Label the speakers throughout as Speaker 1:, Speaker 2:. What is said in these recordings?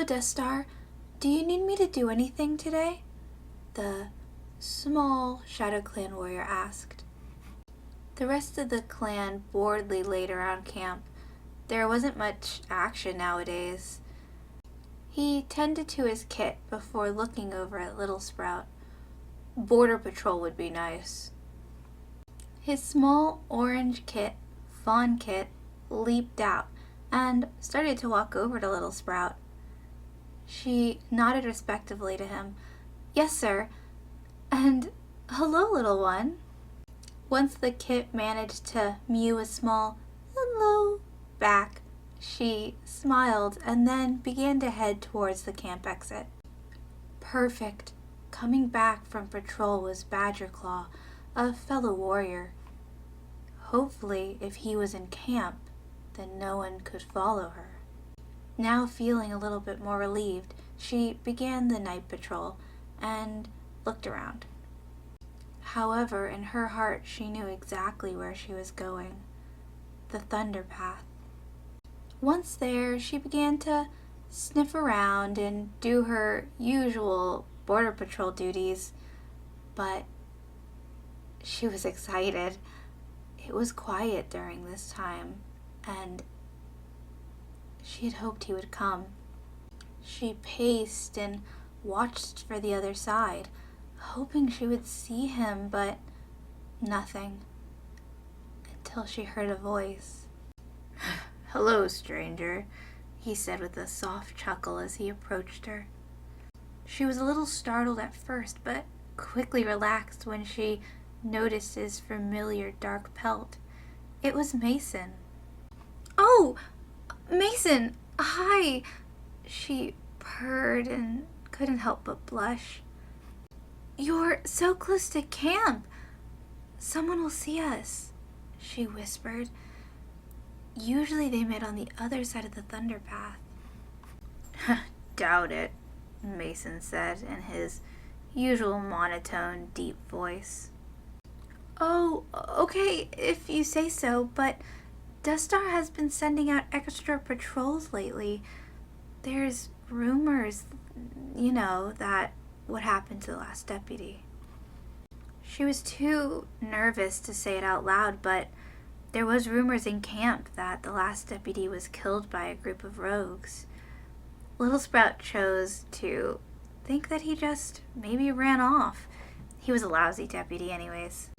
Speaker 1: Death Star. Do you need me to do anything today? The small Shadow Clan warrior asked. The rest of the clan boredly laid around camp. There wasn't much action nowadays. He tended to his kit before looking over at Littlesprout. Border patrol would be nice. His small orange kit, Fawn Kit, leaped out and started to walk over to Littlesprout. She nodded respectfully to him. "Yes, sir. And hello, little one." Once the kit managed to mew a small hello back, she smiled and then began to head towards the camp exit. Perfect. Coming back from patrol was Badgerclaw, a fellow warrior. Hopefully, if he was in camp, then no one could follow her. Now feeling a little bit more relieved, she began the night patrol and looked around. However, in her heart, she knew exactly where she was going. The Thunder Path. Once there, she began to sniff around and do her usual border patrol duties, but she was excited. It was quiet during this time, and she had hoped he would come. She paced and watched for the other side, hoping she would see him, but nothing, until she heard a voice. "Hello, stranger," he said with a soft chuckle as he approached her. She was a little startled at first, but quickly relaxed when she noticed his familiar dark pelt. It was Mason. "Oh, Mason, hi!" She purred and couldn't help but blush. "You're so close to camp. Someone will see us," she whispered. Usually they met on the other side of the Thunder Path. "Doubt it," Mason said in his usual monotone, deep voice. "Oh, okay, if you say so, but Death Star has been sending out extra patrols lately. There's rumors, that what happened to the last deputy." She was too nervous to say it out loud, but there was rumors in camp that the last deputy was killed by a group of rogues. Littlesprout chose to think that he just maybe ran off. He was a lousy deputy anyways.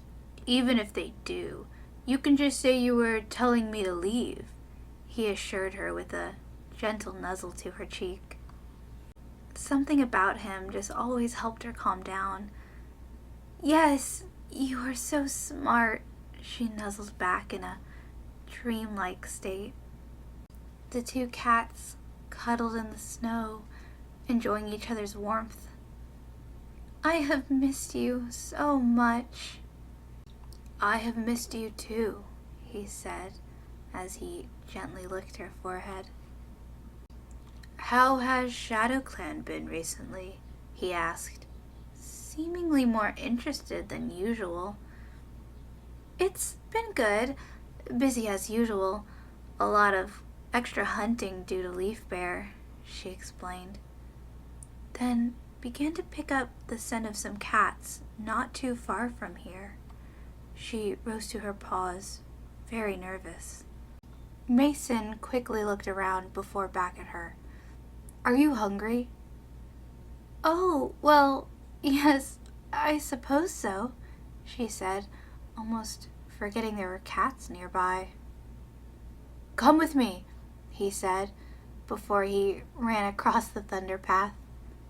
Speaker 1: "Even if they do, you can just say you were telling me to leave," he assured her with a gentle nuzzle to her cheek. Something about him just always helped her calm down. "Yes, you are so smart," she nuzzled back in a dreamlike state. The two cats cuddled in the snow, enjoying each other's warmth. "I have missed you so much." "I have missed you too," he said as he gently licked her forehead. "How has Shadow Clan been recently?" he asked, seemingly more interested than usual. "It's been good. Busy as usual. A lot of extra hunting due to Leaf Bear," she explained. Then began to pick up the scent of some cats not too far from here. She rose to her paws, very nervous. Mason quickly looked around before back at her. "Are you hungry?" "Oh, well, yes, I suppose so," she said, almost forgetting there were cats nearby. "Come with me," he said, before he ran across the Thunder Path.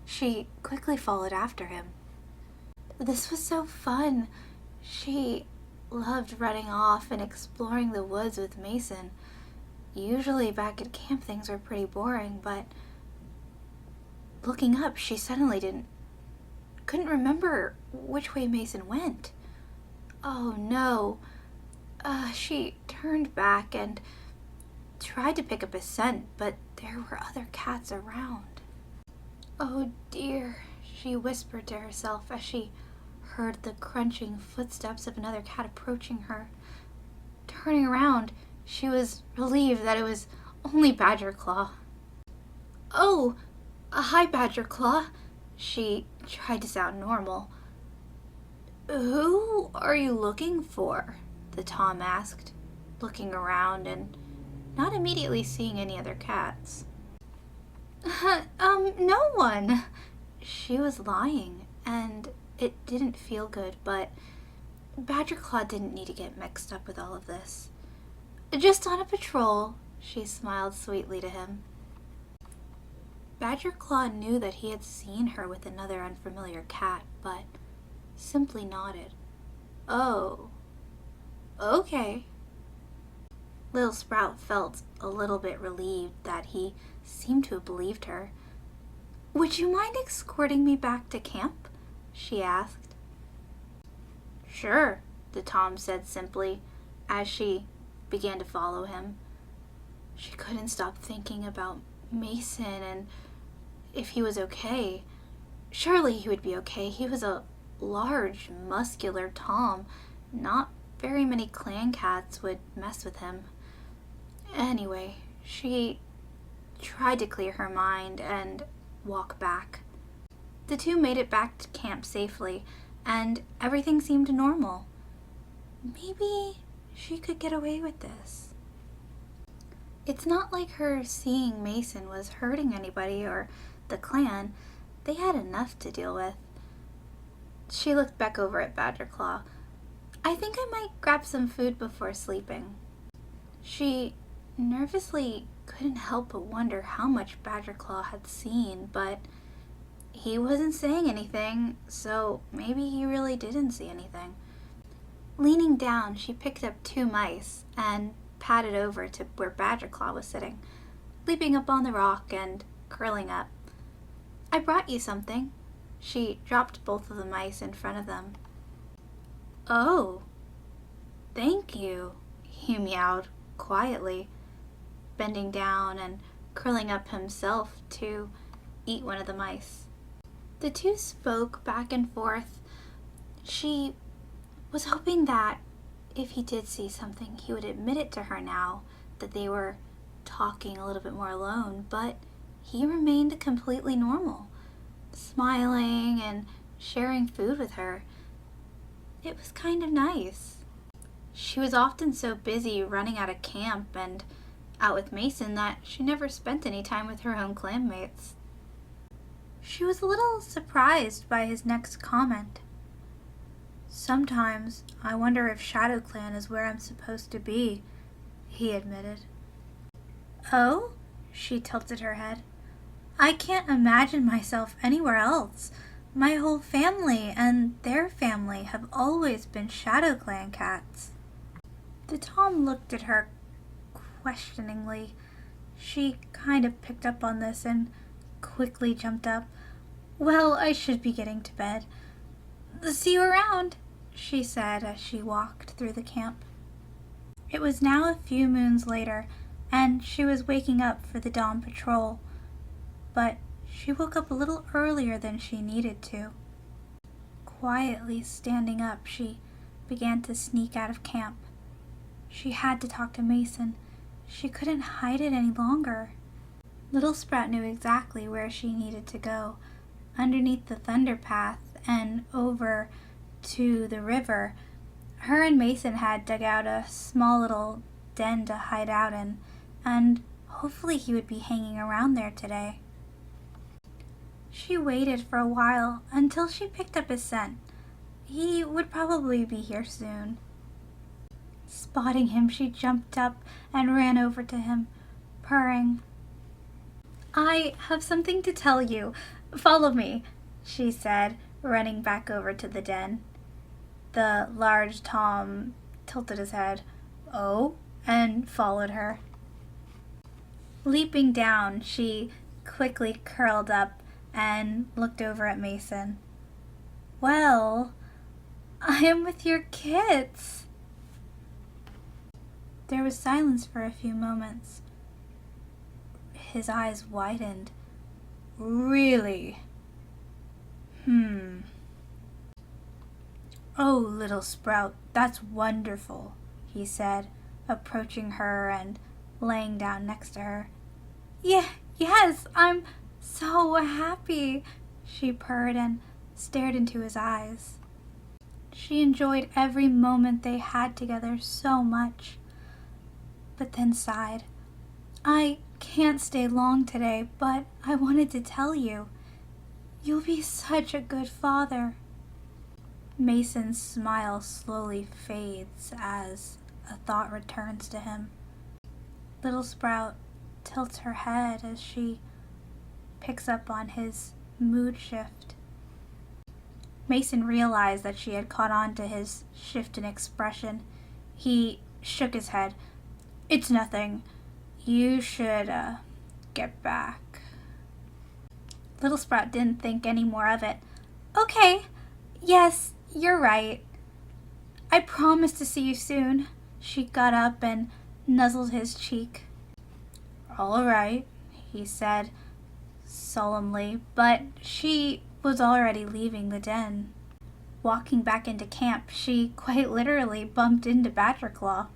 Speaker 1: She quickly followed after him. This was so fun. She loved running off and exploring the woods with Mason. Usually back at camp things were pretty boring, but looking up, she suddenly couldn't remember which way Mason went. Oh no. She turned back and tried to pick up his scent, but there were other cats around. "Oh dear," she whispered to herself as she heard the crunching footsteps of another cat approaching her. Turning around, she was relieved that it was only Badgerclaw. "Oh, Hi, Badger Claw. She tried to sound normal. Who are you looking for? The Tom asked, looking around and not immediately seeing any other cats. No one. She was lying, and it didn't feel good, but Badger Claw didn't need to get mixed up with all of this. Just on a patrol, she smiled sweetly to him. Badger Claw knew that he had seen her with another unfamiliar cat, but simply nodded. Oh, okay. Littlesprout felt a little bit relieved that he seemed to have believed her. Would you mind escorting me back to camp? She asked. Sure, the Tom said simply, as she began to follow him. She couldn't stop thinking about Mason and if he was okay. Surely he would be okay. He was a large, muscular Tom. Not very many clan cats would mess with him. Anyway, she tried to clear her mind and walk back. The two made it back to camp safely, and everything seemed normal. Maybe she could get away with this. It's not like her seeing Mason was hurting anybody or the clan. They had enough to deal with. She looked back over at Badger Claw. I think I might grab some food before sleeping. She nervously couldn't help but wonder how much Badger Claw had seen, but he wasn't saying anything, so maybe he really didn't see anything. Leaning down, she picked up 2 mice and padded over to where Badger Claw was sitting, leaping up on the rock and curling up. I brought you something. She dropped both of the mice in front of them. Oh, thank you, he meowed quietly, bending down and curling up himself to eat one of the mice. The two spoke back and forth. She was hoping that if he did see something, he would admit it to her now that they were talking a little bit more alone, but he remained completely normal, smiling and sharing food with her. It was kind of nice. She was often so busy running out of camp and out with Mason that she never spent any time with her own clanmates. She was a little surprised by his next comment. Sometimes I wonder if Shadow Clan is where I'm supposed to be, he admitted. Oh? She tilted her head. I can't imagine myself anywhere else. My whole family and their family have always been Shadow Clan cats. The Tom looked at her questioningly. She kind of picked up on this and quickly jumped up. Well, I should be getting to bed. See you around, she said as she walked through the camp. It was now a few moons later, and she was waking up for the dawn patrol. But she woke up a little earlier than she needed to. Quietly standing up, she began to sneak out of camp. She had to talk to Mason. She couldn't hide it any longer. Littlesprout knew exactly where she needed to go, underneath the thunder path and over to the river. Her and Mason had dug out a small little den to hide out in, and hopefully he would be hanging around there today. She waited for a while until she picked up his scent. He would probably be here soon. Spotting him, she jumped up and ran over to him, purring. I have something to tell you. Follow me, she said, running back over to the den. The large Tom tilted his head. Oh, and followed her. Leaping down, she quickly curled up and looked over at Mason. Well, I am with your kits. There was silence for a few moments. His eyes widened. Really? Oh, Littlesprout, that's wonderful, he said, approaching her and laying down next to her. Yes, I'm So happy, she purred and stared into his eyes. She enjoyed every moment they had together so much, but then sighed. I can't stay long today, but I wanted to tell you. You'll be such a good father. Mason's smile slowly fades as a thought returns to him. Littlesprout tilts her head as she picks up on his mood shift. Mason realized that she had caught on to his shift in expression. He shook his head. It's nothing. You should, get back. Littlesprout didn't think any more of it. Okay, yes, you're right. I promise to see you soon. She got up and nuzzled his cheek. All right, he said solemnly, but she was already leaving the den. Walking back into camp, she quite literally bumped into Badgerclaw.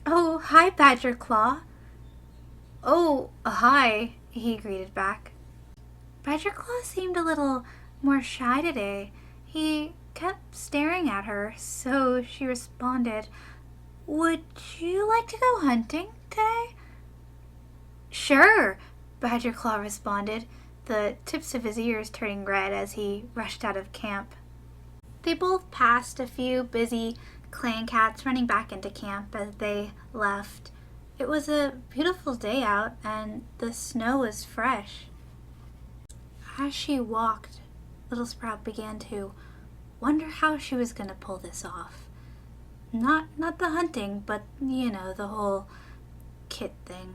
Speaker 1: Oh, hi, Badgerclaw. Oh, hi, he greeted back. Badgerclaw seemed a little more shy today. He kept staring at her, so she responded, Would you like to go hunting today? Sure, Badgerclaw responded, the tips of his ears turning red as he rushed out of camp. They both passed a few busy clan cats running back into camp as they left. It was a beautiful day out, and the snow was fresh. As she walked, Littlesprout began to wonder how she was going to pull this off. Not the hunting, but, the whole kit thing.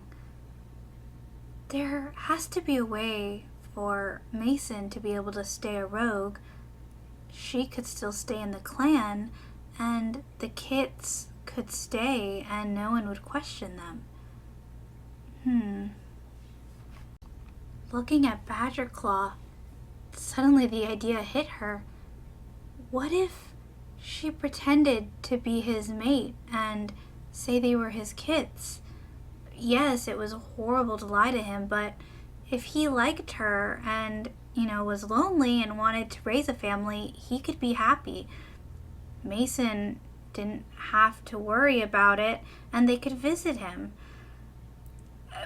Speaker 1: There has to be a way for Mason to be able to stay a rogue. She could still stay in the clan, and the kits could stay, and no one would question them. Looking at Badgerclaw, suddenly the idea hit her. What if she pretended to be his mate and say they were his kits? Yes, it was horrible to lie to him, but if he liked her and, was lonely and wanted to raise a family, he could be happy. Mason didn't have to worry about it, and they could visit him.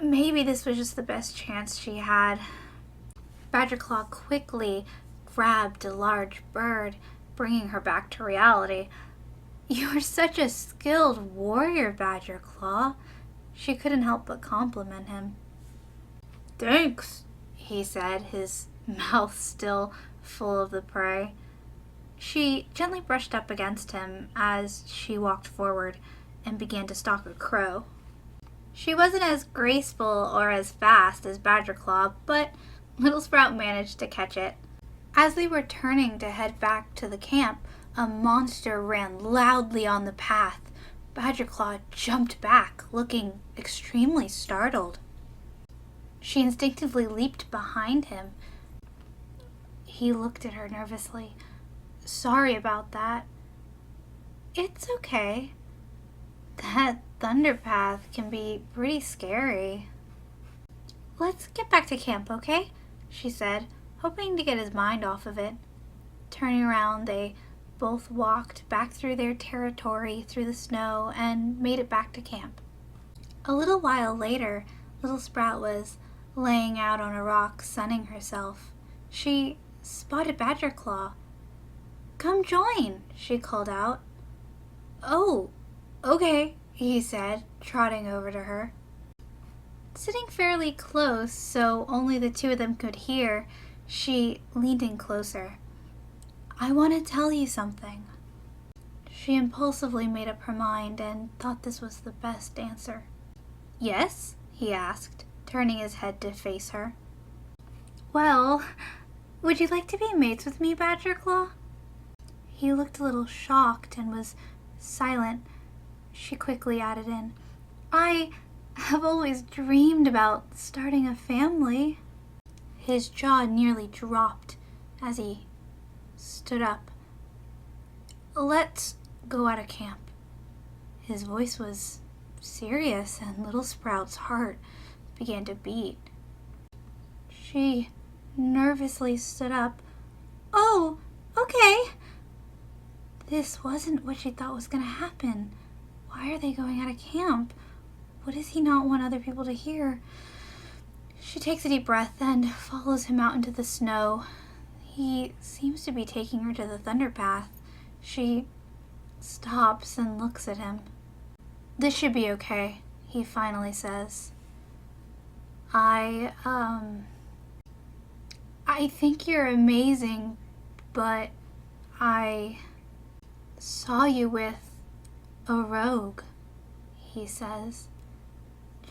Speaker 1: Maybe this was just the best chance she had. Badgerclaw quickly grabbed a large bird, bringing her back to reality. You're such a skilled warrior, Badgerclaw. She couldn't help but compliment him. Thanks, he said, his mouth still full of the prey. She gently brushed up against him as she walked forward and began to stalk a crow. She wasn't as graceful or as fast as Badgerclaw, but Littlesprout managed to catch it. As they were turning to head back to the camp, a monster ran loudly on the path. Badgerclaw jumped back, looking extremely startled. She instinctively leaped behind him. He looked at her nervously. Sorry about that. It's okay. That thunderpath can be pretty scary. Let's get back to camp, okay? She said, hoping to get his mind off of it. Turning around, they both walked back through their territory through the snow and made it back to camp. A little while later, Littlesprout was laying out on a rock sunning herself. She spotted Badgerclaw. Come join, she called out. Oh, okay, he said, trotting over to her. Sitting fairly close so only the two of them could hear, she leaned in closer. I want to tell you something. She impulsively made up her mind and thought this was the best answer. Yes? He asked, turning his head to face her. Well, would you like to be mates with me, Badgerclaw? He looked a little shocked and was silent. She quickly added in, I have always dreamed about starting a family. His jaw nearly dropped as he stood up. Let's go out of camp. His voice was serious and Littlesprout's heart began to beat. She nervously stood up. Oh, okay. This wasn't what she thought was going to happen. Why are they going out of camp? What does he not want other people to hear? She takes a deep breath and follows him out into the snow. He seems to be taking her to the thunder path. She stops and looks at him. This should be okay, he finally says. I think you're amazing, but I saw you with a rogue, he says,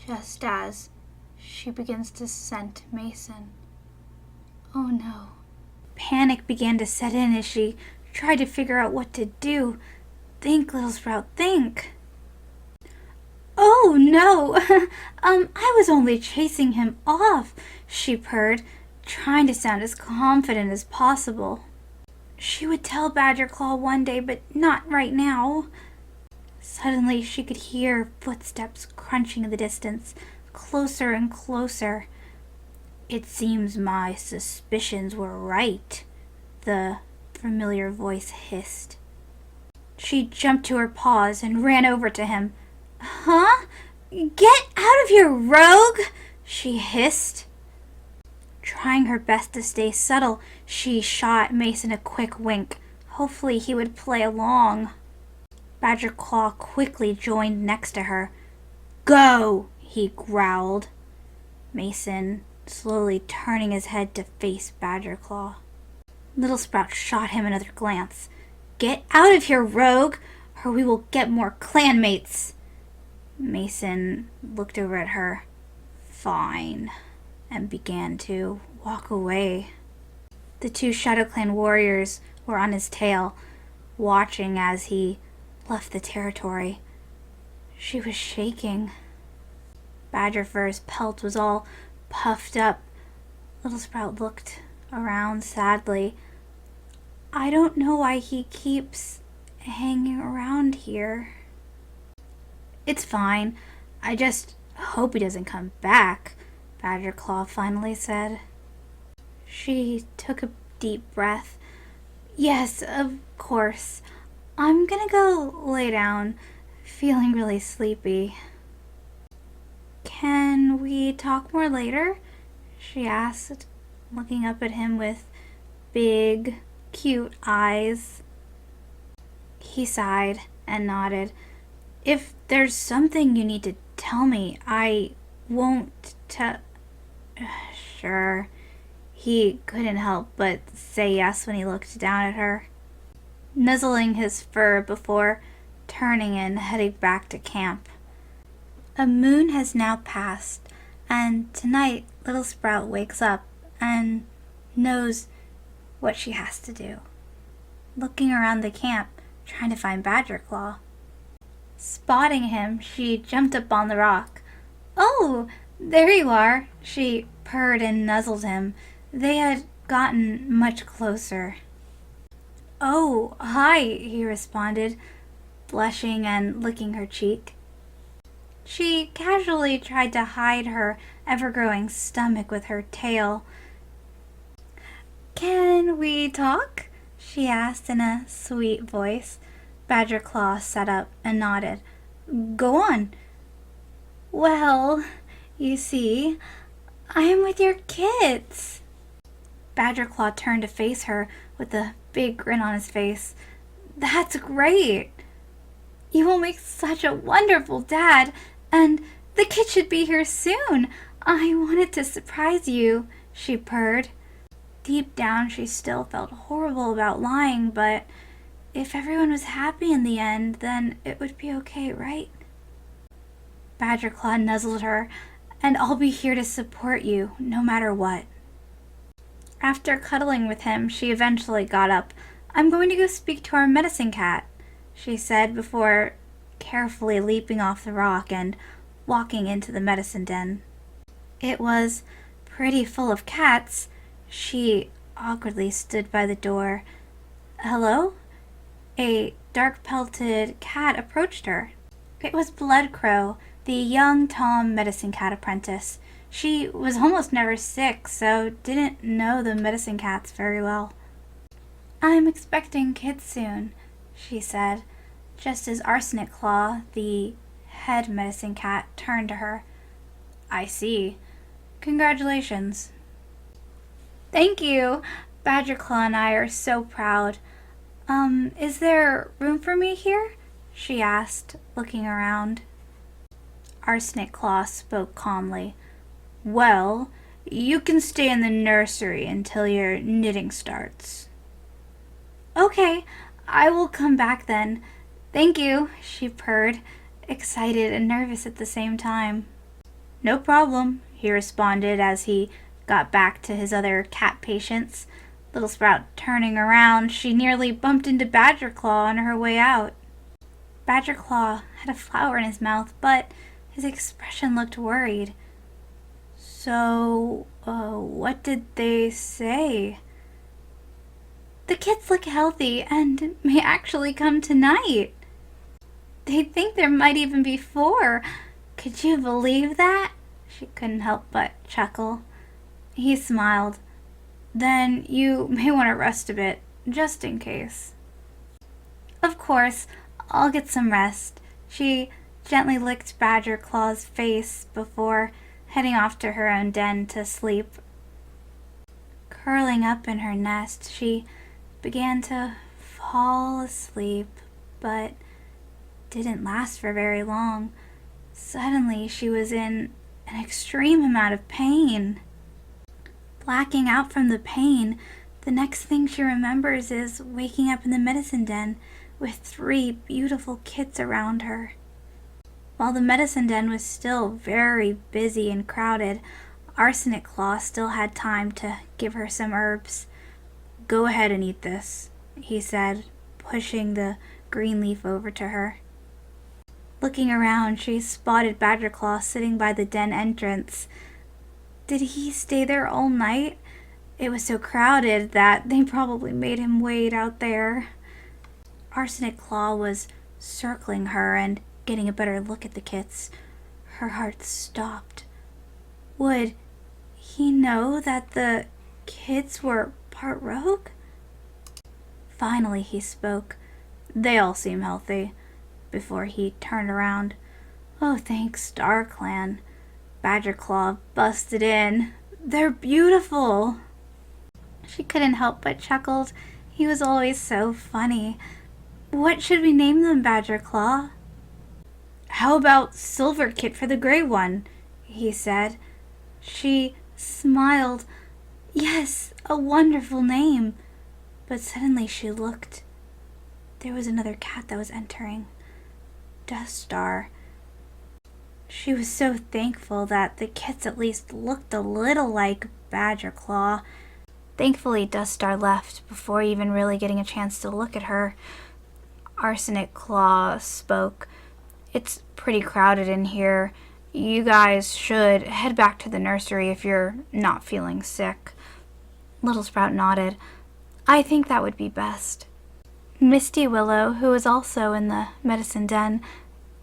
Speaker 1: just as she begins to scent Mason. Oh no. Panic began to set in as she tried to figure out what to do. Think, Littlesprout, think. Oh no, I was only chasing him off, she purred, trying to sound as confident as possible. She would tell Badgerclaw one day, but not right now. Suddenly she could hear footsteps crunching in the distance, closer and closer. It seems my suspicions were right, the familiar voice hissed. She jumped to her paws and ran over to him. Huh? Get out of here, rogue! She hissed. Trying her best to stay subtle, she shot Mason a quick wink. Hopefully he would play along. Badgerclaw quickly joined next to her. Go! He growled. Mason slowly turning his head to face Badgerclaw. Littlesprout shot him another glance. Get out of here, rogue, or we will get more clanmates. Mason looked over at her. Fine, and began to walk away. The two Shadow Clan warriors were on his tail, watching as he left the territory. She was shaking. Badgerfur's pelt was all puffed up. Littlesprout looked around sadly. I don't know why he keeps hanging around here. It's fine. I just hope he doesn't come back, Badgerclaw finally said. She took a deep breath. Yes, of course. I'm gonna go lay down, feeling really sleepy. Can we talk more later? She asked, looking up at him with big, cute eyes. He sighed and nodded. If there's something you need to tell me, I won't Sure. He couldn't help but say yes when he looked down at her, nuzzling his fur before turning and heading back to camp. A moon has now passed, and tonight Littlesprout wakes up and knows what she has to do. Looking around the camp, trying to find Badgerclaw. Spotting him, she jumped up on the rock. Oh, there you are, she purred and nuzzled him. They had gotten much closer. Oh, hi, he responded, blushing and licking her cheek. She casually tried to hide her ever-growing stomach with her tail. Can we talk? She asked in a sweet voice. Badgerclaw sat up and nodded. Go on. Well, you see, I am with your kits. Badgerclaw turned to face her with a big grin on his face. That's great. You will make such a wonderful dad, and the kid should be here soon. I wanted to surprise you, she purred. Deep down, she still felt horrible about lying, but if everyone was happy in the end, then it would be okay, right? Badgerclaw nuzzled her, and I'll be here to support you, no matter what. After cuddling with him, she eventually got up. I'm going to go speak to our medicine cat, she said before carefully leaping off the rock and walking into the medicine den. It was pretty full of cats. She awkwardly stood by the door. Hello? A dark-pelted cat approached her. It was Bloodcrow, the young Tom medicine cat apprentice. She was almost never sick, so didn't know the medicine cats very well. "I'm expecting kids soon," she said, just as Arsenic Claw, the head medicine cat, turned to her. "I see. Congratulations." "Thank you. Badger Claw and I are so proud. Is there room for me here?" she asked, looking around. Arsenic Claw spoke calmly. "Well, you can stay in the nursery until your knitting starts." "Okay, I will come back then. Thank you," she purred, excited and nervous at the same time. "No problem," he responded as he got back to his other cat patients. Littlesprout turning around, she nearly bumped into Badger Claw on her way out. Badger Claw had a flower in his mouth, but his expression looked worried. "So, what did they say?" "The kids look healthy and may actually come tonight. They think there might even be 4. Could you believe that?" She couldn't help but chuckle. He smiled. "Then you may want to rest a bit, just in case." "Of course, I'll get some rest." She gently licked Badger Claw's face before heading off to her own den to sleep. Curling up in her nest, she began to fall asleep, but didn't last for very long. Suddenly, she was in an extreme amount of pain. Blacking out from the pain, the next thing she remembers is waking up in the medicine den with 3 beautiful kits around her. While the medicine den was still very busy and crowded, Arsenic Claw still had time to give her some herbs. "Go ahead and eat this," he said, pushing the green leaf over to her. Looking around, she spotted Badger Claw sitting by the den entrance. Did he stay there all night? It was so crowded that they probably made him wait out there. Arsenic Claw was circling her and getting a better look at the kits. Her heart stopped. Would he know that the kids were part rogue? Finally he spoke. "They all seem healthy," before he turned around. "Oh, thanks, Star Clan." Badger Claw busted in. "They're beautiful." She couldn't help but chuckle. He was always so funny. "What should we name them, Badger Claw?" "How about Silver Kit for the gray one?" he said. She smiled. Yes, a wonderful name. But suddenly she looked. There was another cat that was entering. Dust Star. She was so thankful that the kits at least looked a little like Badger Claw. Thankfully, Dust Star left before even really getting a chance to look at her. Arsenic Claw spoke. "It's pretty crowded in here. You guys should head back to the nursery if you're not feeling sick." Littlesprout nodded. "I think that would be best." Misty Willow, who was also in the medicine den,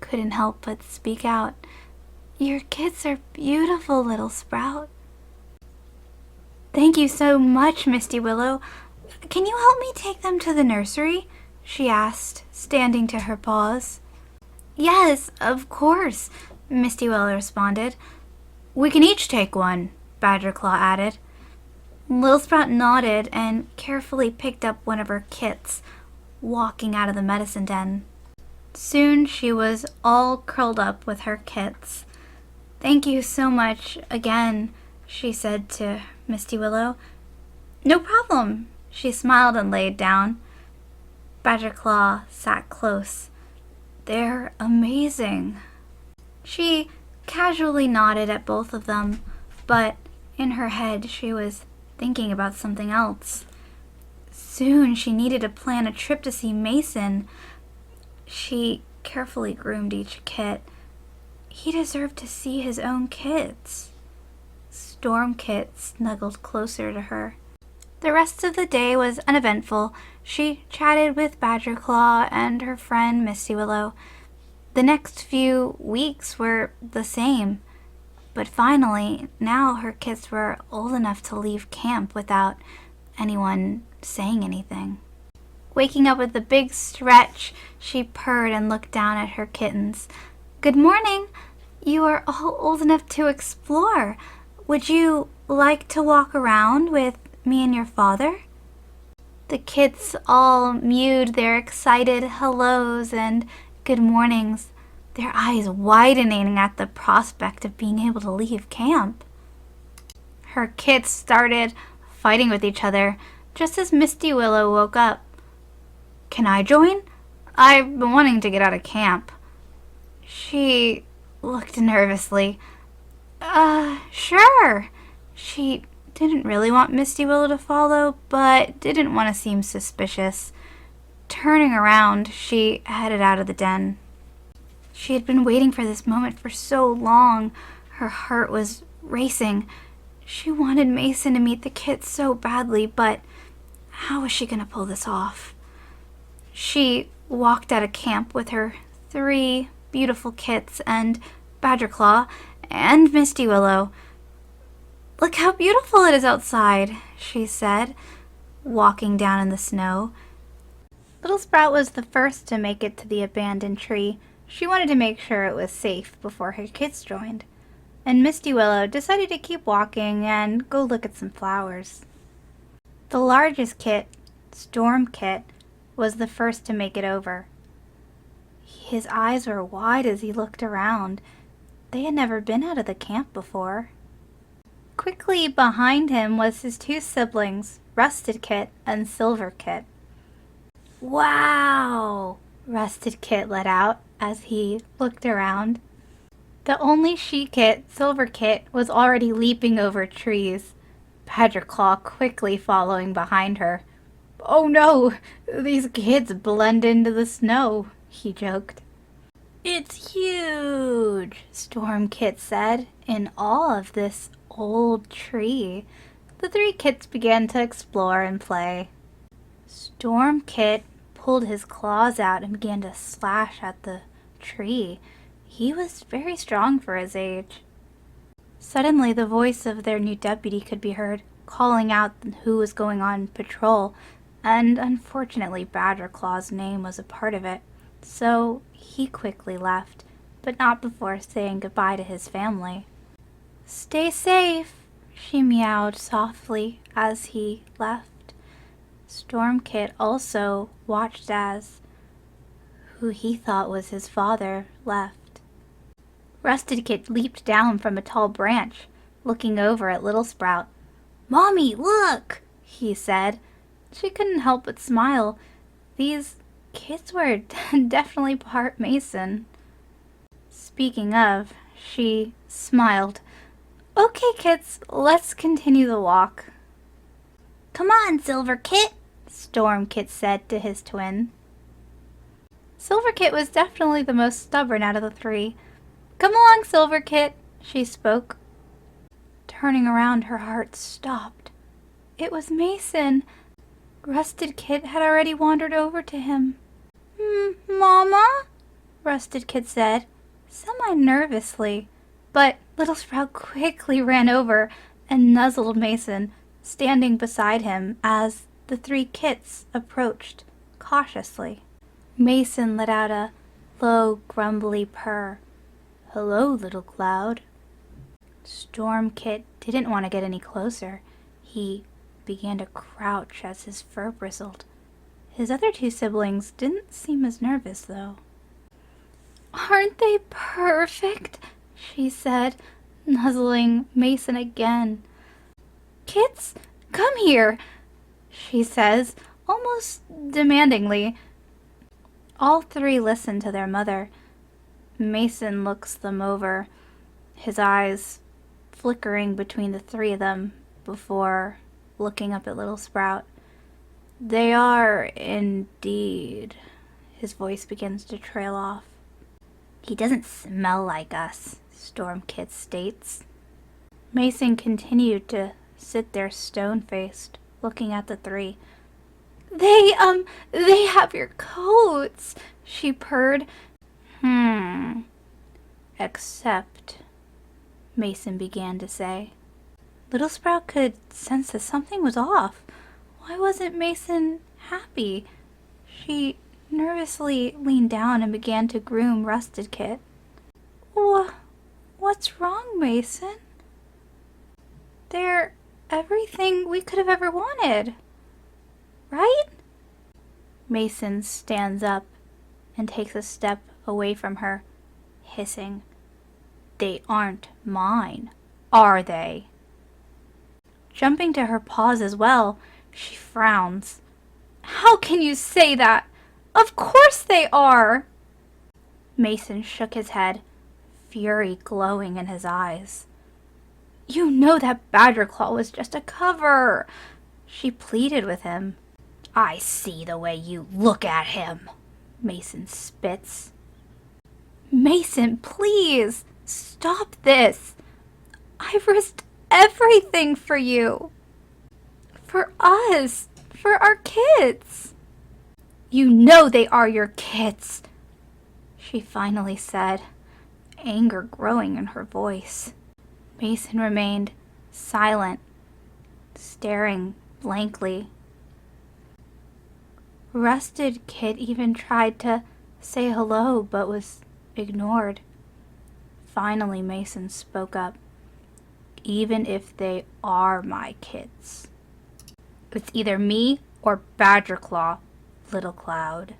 Speaker 1: couldn't help but speak out. "Your kids are beautiful, Littlesprout." "Thank you so much, Misty Willow. Can you help me take them to the nursery?" she asked, standing to her paws. "Yes, of course," Misty Willow responded. "We can each take one," Badger Claw added. Littlesprout nodded and carefully picked up one of her kits, walking out of the medicine den. Soon she was all curled up with her kits. "Thank you so much again," she said to Misty Willow. "No problem." She smiled and laid down. Badger Claw sat close. "They're amazing." She casually nodded at both of them, but in her head she was thinking about something else. Soon she needed to plan a trip to see Mason. She carefully groomed each kit. He deserved to see his own kits. Storm Kit snuggled closer to her. The rest of the day was uneventful. She chatted with Badger Claw and her friend Misty Willow. The next few weeks were the same. But finally, now her kits were old enough to leave camp without anyone saying anything. Waking up with a big stretch, she purred and looked down at her kittens. "Good morning. You are all old enough to explore. Would you like to walk around with me and your father?" The kits all mewed their excited hellos and good mornings, their eyes widening at the prospect of being able to leave camp. Her kits started fighting with each other just as Misty Willow woke up. "Can I join? I've been wanting to get out of camp." She looked nervously. Sure." She didn't really want Misty Willow to follow, but didn't want to seem suspicious. Turning around, she headed out of the den. She had been waiting for this moment for so long. Her heart was racing. She wanted Mason to meet the kits so badly, but how was she going to pull this off? She walked out of camp with her 3 beautiful kits and Badgerclaw and Misty Willow. "Look how beautiful it is outside," she said, walking down in the snow. Littlesprout was the first to make it to the abandoned tree. She wanted to make sure it was safe before her kits joined. And Misty Willow decided to keep walking and go look at some flowers. The largest kit, Storm Kit, was the first to make it over. His eyes were wide as he looked around. They had never been out of the camp before. Quickly behind him was his 2 siblings, Rusted Kit and Silver Kit. "Wow!" Rusted Kit let out as he looked around. The only she-kit, Silver Kit, was already leaping over trees, Badgerclaw quickly following behind her. "Oh no, these kids blend into the snow," he joked. "It's huge," Storm Kit said, in awe of this old tree. The 3 kits began to explore and play. Storm Kit pulled his claws out and began to slash at the tree. He was very strong for his age. Suddenly, the voice of their new deputy could be heard, calling out who was going on patrol, and unfortunately Badgerclaw's name was a part of it, so he quickly left, but not before saying goodbye to his family. "Stay safe," she meowed softly as he left. Storm Kit also watched as who he thought was his father left. Rusted Kit leaped down from a tall branch, looking over at Littlesprout. "Mommy, look!" he said. She couldn't help but smile. These kids were definitely part Mason. Speaking of, she smiled. "Okay, kids, let's continue the walk." "Come on, Silver Kit," Storm Kit said to his twin. Silver Kit was definitely the most stubborn out of the 3. "Come along, Silver Kit," she spoke. Turning around, her heart stopped. It was Mason. Rusted Kit had already wandered over to him. "Mama?" Rusted Kit said, semi-nervously, but Littlesprout quickly ran over and nuzzled Mason, standing beside him as the 3 kits approached cautiously. Mason let out a low, grumbly purr. "Hello, little cloud." Storm Kit didn't want to get any closer. He began to crouch as his fur bristled. His other 2 siblings didn't seem as nervous, though. "Aren't they perfect?" she said, nuzzling Mason again. "Kits, come here," she says, almost demandingly. All 3 listened to their mother. Mason looks them over, his eyes flickering between the 3 of them before looking up at Littlesprout. "They are indeed." His voice begins to trail off. "He doesn't smell like us," Storm Kit states. Mason continued to sit there stone-faced, looking at the 3. They have your coats," she purred. Except Mason began to say. Littlesprout could sense that something was off. Why wasn't Mason happy? She nervously leaned down and began to groom Rusted Kit. What's wrong, Mason? They're everything we could have ever wanted, right? Mason stands up and takes a step away from her, hissing, They aren't mine, are they? Jumping to her paws as well, she frowns. How can you say that? Of course they are! Mason shook his head, fury glowing in his eyes. You know that Badger Claw was just a cover, she pleaded with him. I see the way you look at him, Mason spits. Mason, please, stop this. I've risked everything for you. For us, for our kids. You know they are your kids, she finally said, anger growing in her voice. Mason remained silent, staring blankly. Rusted Kit even tried to say hello, but was ignored. Finally, Mason spoke up. Even if they are my kids, it's either me or Badger Claw, Little Cloud,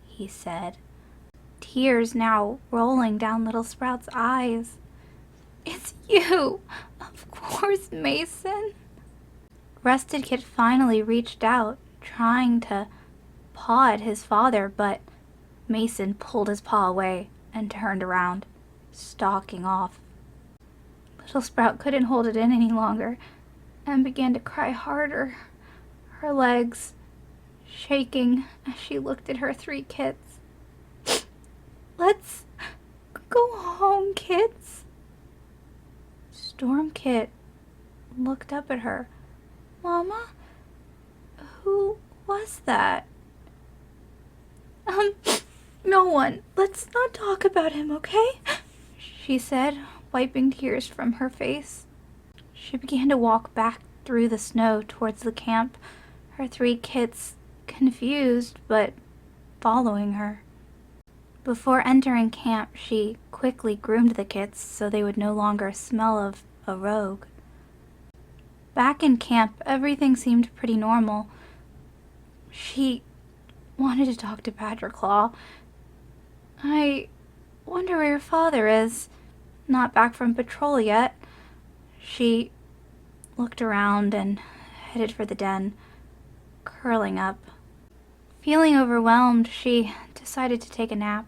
Speaker 1: he said, tears now rolling down Littlesprout's eyes. It's you, of course, Mason. Rusted Kit finally reached out, trying to paw at his father, but Mason pulled his paw away and turned around, stalking off. Littlesprout couldn't hold it in any longer and began to cry harder, her legs shaking as she looked at her 3 kits. Let's go home, kids. Storm Kit looked up at her. Mama, who was that? No one. Let's not talk about him, okay? She said, wiping tears from her face. She began to walk back through the snow towards the camp, her 3 kits confused but following her. Before entering camp, she quickly groomed the kits so they would no longer smell of a rogue. Back in camp, everything seemed pretty normal. She wanted to talk to Badger Claw. I wonder where your father is. Not back from patrol yet. She looked around and headed for the den, curling up. Feeling overwhelmed, she decided to take a nap.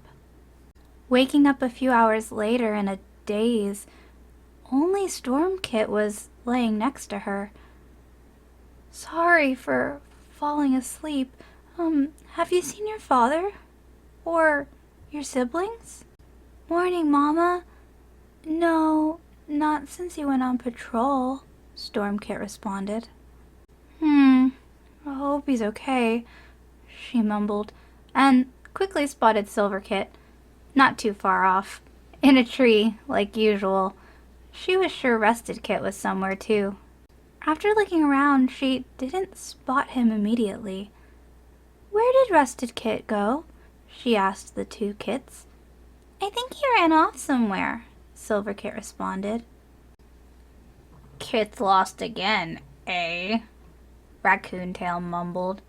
Speaker 1: Waking up a few hours later in a daze, only Storm Kit was laying next to her. Sorry for falling asleep. Have you seen your father? Or your siblings? Morning, Mama. No, not since he went on patrol, Storm Kit responded. I hope he's okay, she mumbled, and quickly spotted Silver Kit, not too far off, in a tree, like usual. She was sure Rusted Kit was somewhere too. After looking around, she didn't spot him immediately. Where did Rusted Kit go? She asked the 2 kits. I think he ran off somewhere, Silver Kit responded. Kit's lost again, eh? Raccoon Tail mumbled.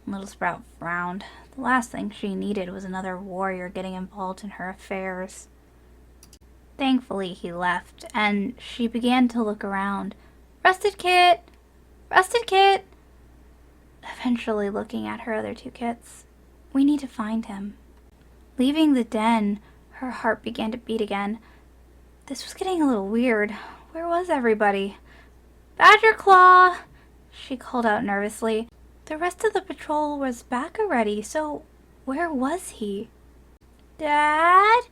Speaker 1: Littlesprout frowned. The last thing she needed was another warrior getting involved in her affairs. Thankfully, he left, and she began to look around. Rusted Kit! Rusted Kit! Eventually looking at her other 2 kits. We need to find him. Leaving the den, her heart began to beat again. This was getting a little weird. Where was everybody? Badger Claw! She called out nervously. The rest of the patrol was back already, so where was he? Dad?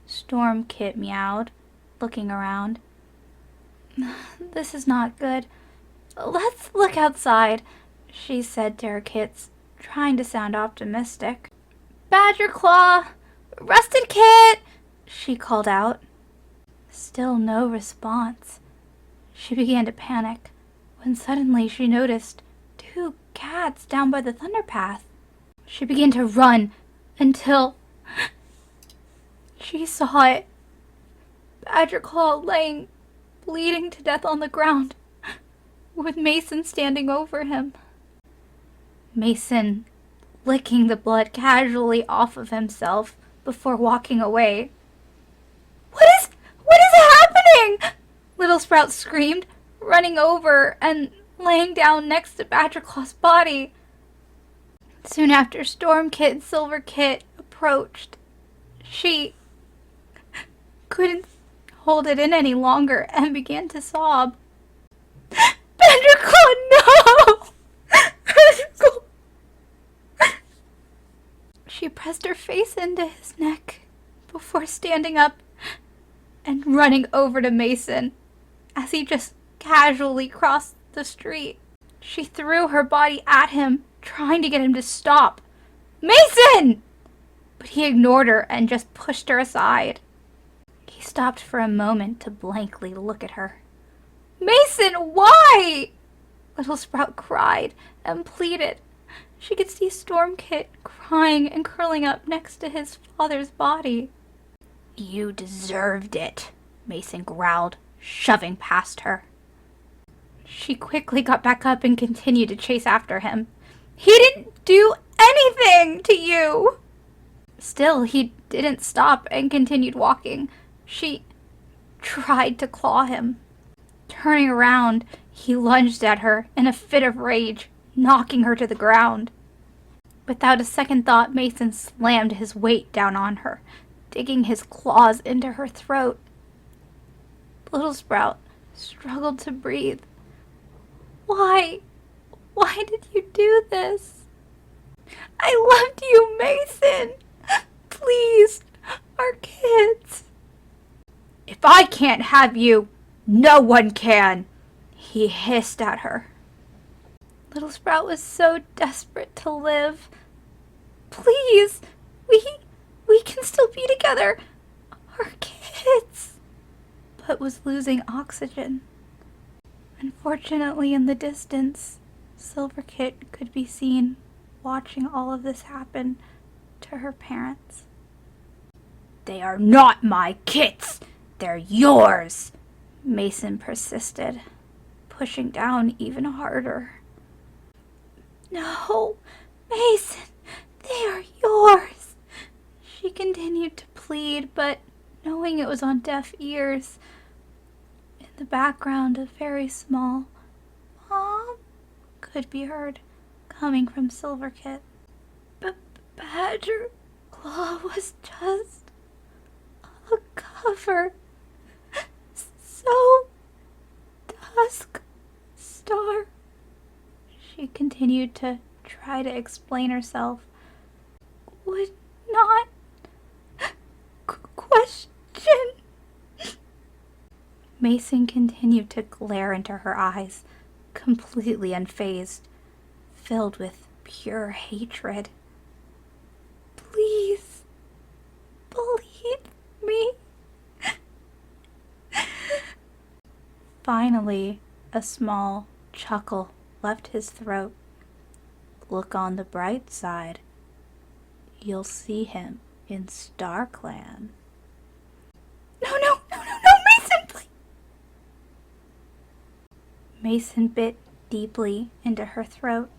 Speaker 1: Storm Kit meowed, looking around. This is not good. Let's look outside, she said to her kits, trying to sound optimistic. Badger Claw! Rusted Kit! She called out. Still no response. She began to panic when suddenly she noticed 2 cats down by the thunder path. She began to run until she saw it. Badger Claw laying bleeding to death on the ground, with Mason standing over him. Mason licking the blood casually off of himself before walking away. What is happening? Littlesprout screamed, running over and laying down next to Badger Claw's body. Soon after, Storm Kit and Silver Kit approached. She couldn't hold it in any longer and began to sob. Badger Claw, no! Badger Claw. She pressed her face into his neck before standing up and running over to Mason as he just casually crossed the street. She threw her body at him, trying to get him to stop. Mason! But he ignored her and just pushed her aside. He stopped for a moment to blankly look at her. Mason, why? Littlesprout cried and pleaded. She could see Storm Kit crying and curling up next to his father's body. You deserved it, Mason growled, shoving past her. She quickly got back up and continued to chase after him. He didn't do anything to you! Still, he didn't stop and continued walking. She tried to claw him. Turning around, he lunged at her in a fit of rage, knocking her to the ground. Without a second thought, Mason slammed his weight down on her, digging his claws into her throat. Littlesprout struggled to breathe. Why? Why did you do this? I loved you, Mason! Please, our kids! If I can't have you, no one can! He hissed at her. Littlesprout was so desperate to live. Please, we can still be together. Our kids. But was losing oxygen. Unfortunately, in the distance, Silver Kit could be seen watching all of this happen to her parents. They are not my kits! They're yours! Mason persisted, pushing down even harder. No, Mason, they are yours! She continued to plead, but knowing it was on deaf ears, in the background a very small "Mom" could be heard coming from Silver Kit. Badger Claw was just a cover. So, Dusk Star. She continued to try to explain herself. Would not question. Mason continued to glare into her eyes, completely unfazed, filled with pure hatred. Please, believe me. Finally, a small chuckle left his throat. Look on the bright side. You'll see him in StarClan. No, Mason, please! Mason bit deeply into her throat,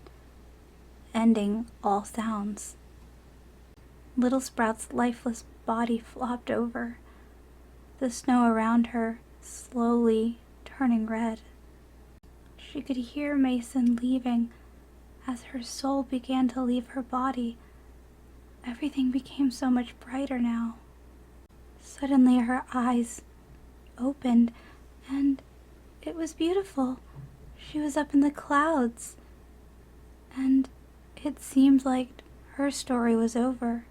Speaker 1: ending all sounds. Littlesprout's lifeless body flopped over, the snow around her slowly turning red. She could hear Mason leaving as her soul began to leave her body. Everything became so much brighter now. Suddenly her eyes opened, and it was beautiful. She was up in the clouds, and it seemed like her story was over,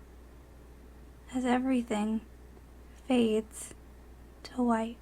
Speaker 1: as everything fades to white.